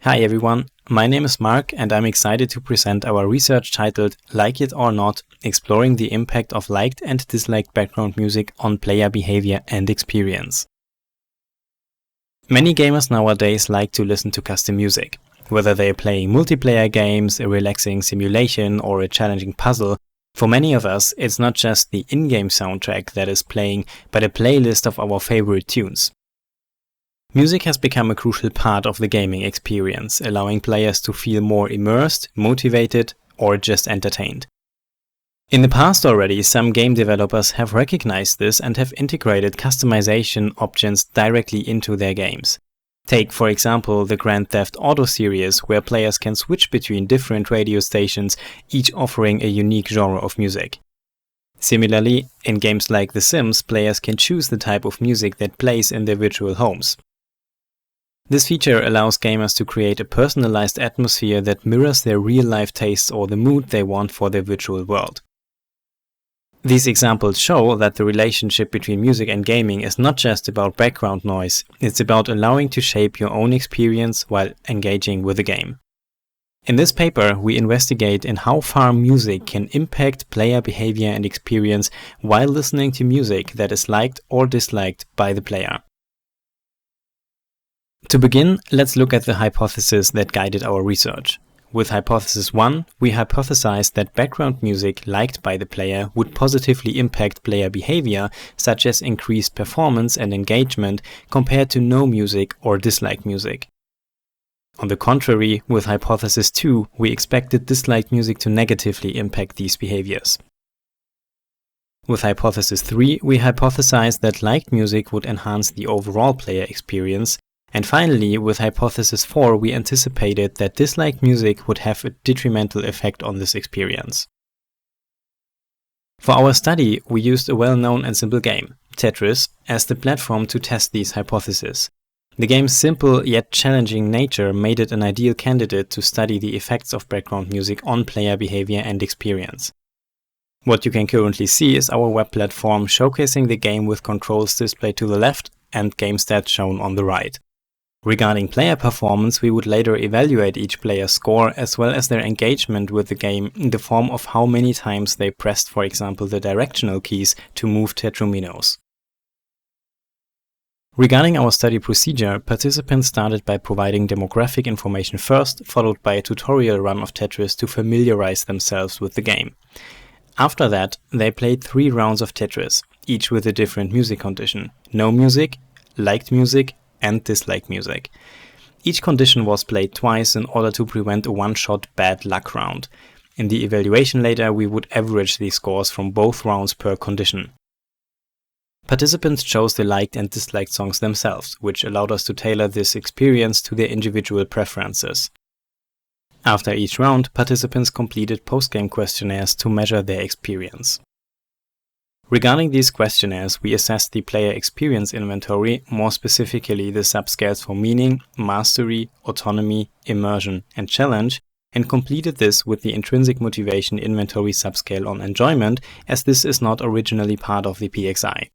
Hi everyone, my name is Marc and I'm excited to present our research titled Like It or Not, Exploring the Impact of Liked and Disliked Background Music on Player Behavior and Experience. Many gamers nowadays like to listen to custom music. Whether they are playing multiplayer games, a relaxing simulation or a challenging puzzle, for many of us it's not just the in-game soundtrack that is playing, but a playlist of our favorite tunes. Music has become a crucial part of the gaming experience, allowing players to feel more immersed, motivated, or just entertained. In the past already, some game developers have recognized this and have integrated customization options directly into their games. Take, for example, the Grand Theft Auto series, where players can switch between different radio stations, each offering a unique genre of music. Similarly, in games like The Sims, players can choose the type of music that plays in their virtual homes. This feature allows gamers to create a personalized atmosphere that mirrors their real-life tastes or the mood they want for their virtual world. These examples show that the relationship between music and gaming is not just about background noise, it's about allowing to shape your own experience while engaging with the game. In this paper, we investigate in how far music can impact player behavior and experience while listening to music that is liked or disliked by the player. To begin, let's look at the hypothesis that guided our research. With hypothesis 1, we hypothesized that background music liked by the player would positively impact player behavior, such as increased performance and engagement, compared to no music or disliked music. On the contrary, with hypothesis 2, we expected disliked music to negatively impact these behaviors. With hypothesis 3, we hypothesized that liked music would enhance the overall player experience. And finally, with hypothesis 4, we anticipated that disliked music would have a detrimental effect on this experience. For our study, we used a well-known and simple game, Tetris, as the platform to test these hypotheses. The game's simple yet challenging nature made it an ideal candidate to study the effects of background music on player behavior and experience. What you can currently see is our web platform showcasing the game with controls displayed to the left and game stats shown on the right. Regarding player performance, we would later evaluate each player's score as well as their engagement with the game in the form of how many times they pressed, for example, the directional keys to move tetrominos. Regarding our study procedure, participants started by providing demographic information first, followed by a tutorial run of Tetris to familiarize themselves with the game. After that, they played 3 rounds of Tetris, each with a different music condition: no music, liked music, and disliked music. Each condition was played twice in order to prevent a one-shot bad luck round. In the evaluation later, we would average the scores from both rounds per condition. Participants chose the liked and disliked songs themselves, which allowed us to tailor this experience to their individual preferences. After each round, participants completed post-game questionnaires to measure their experience. Regarding these questionnaires, we assessed the player experience inventory, more specifically the subscales for meaning, mastery, autonomy, immersion, and challenge, and completed this with the intrinsic motivation inventory subscale on enjoyment, as this is not originally part of the PXI.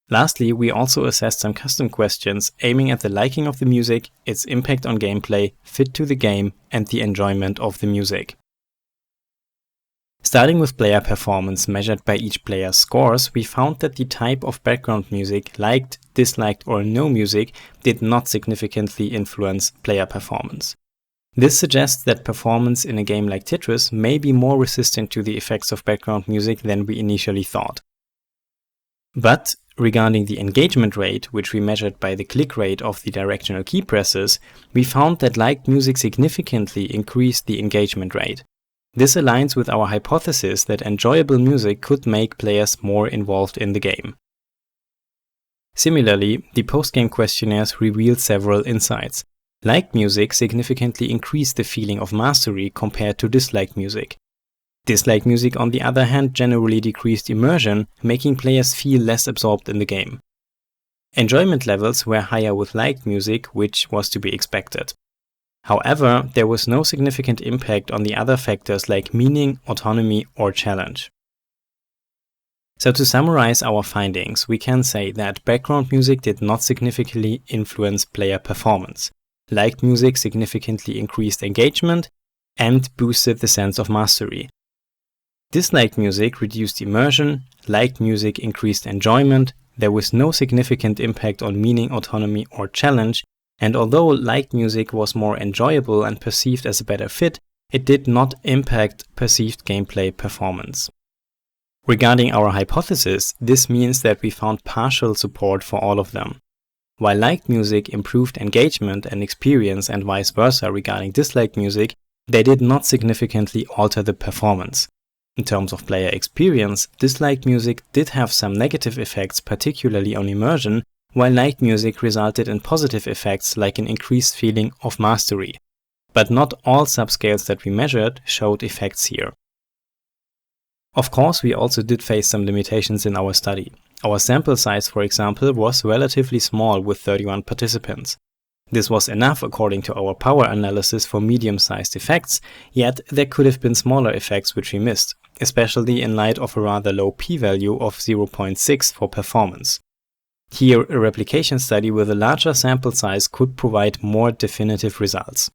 Lastly, we also assessed some custom questions aiming at the liking of the music, its impact on gameplay, fit to the game, and the enjoyment of the music. Starting with player performance measured by each player's scores, we found that the type of background music, liked, disliked, or no music, did not significantly influence player performance. This suggests that performance in a game like Tetris may be more resistant to the effects of background music than we initially thought. But regarding the engagement rate, which we measured by the click rate of the directional key presses, we found that liked music significantly increased the engagement rate. This aligns with our hypothesis that enjoyable music could make players more involved in the game. Similarly, the post-game questionnaires revealed several insights. Liked music significantly increased the feeling of mastery compared to disliked music. Disliked music, on the other hand, generally decreased immersion, making players feel less absorbed in the game. Enjoyment levels were higher with liked music, which was to be expected. However, there was no significant impact on the other factors like meaning, autonomy, or challenge. So to summarize our findings, we can say that background music did not significantly influence player performance. Liked music significantly increased engagement and boosted the sense of mastery. Disliked music reduced immersion, liked music increased enjoyment, there was no significant impact on meaning, autonomy, or challenge, and although liked music was more enjoyable and perceived as a better fit, it did not impact perceived gameplay performance. Regarding our hypothesis, this means that we found partial support for all of them. While liked music improved engagement and experience and vice versa regarding disliked music, they did not significantly alter the performance. In terms of player experience, disliked music did have some negative effects, particularly on immersion, while liked music resulted in positive effects like an increased feeling of mastery. But not all subscales that we measured showed effects here. Of course, we also did face some limitations in our study. Our sample size, for example, was relatively small with 31 participants. This was enough according to our power analysis for medium-sized effects, yet there could have been smaller effects which we missed, especially in light of a rather low p-value of 0.6 for performance. Here, a replication study with a larger sample size could provide more definitive results.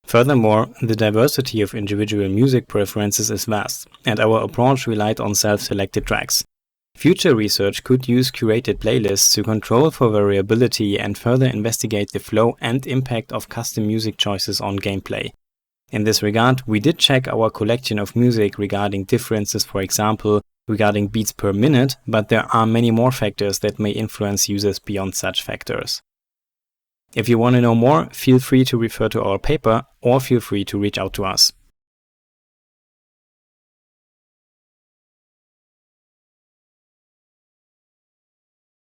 Furthermore, the diversity of individual music preferences is vast, and our approach relied on self-selected tracks. Future research could use curated playlists to control for variability and further investigate the flow and impact of custom music choices on gameplay. In this regard, we did check our collection of music regarding differences, for example, regarding beats per minute, but there are many more factors that may influence users beyond such factors. If you want to know more, feel free to refer to our paper or feel free to reach out to us.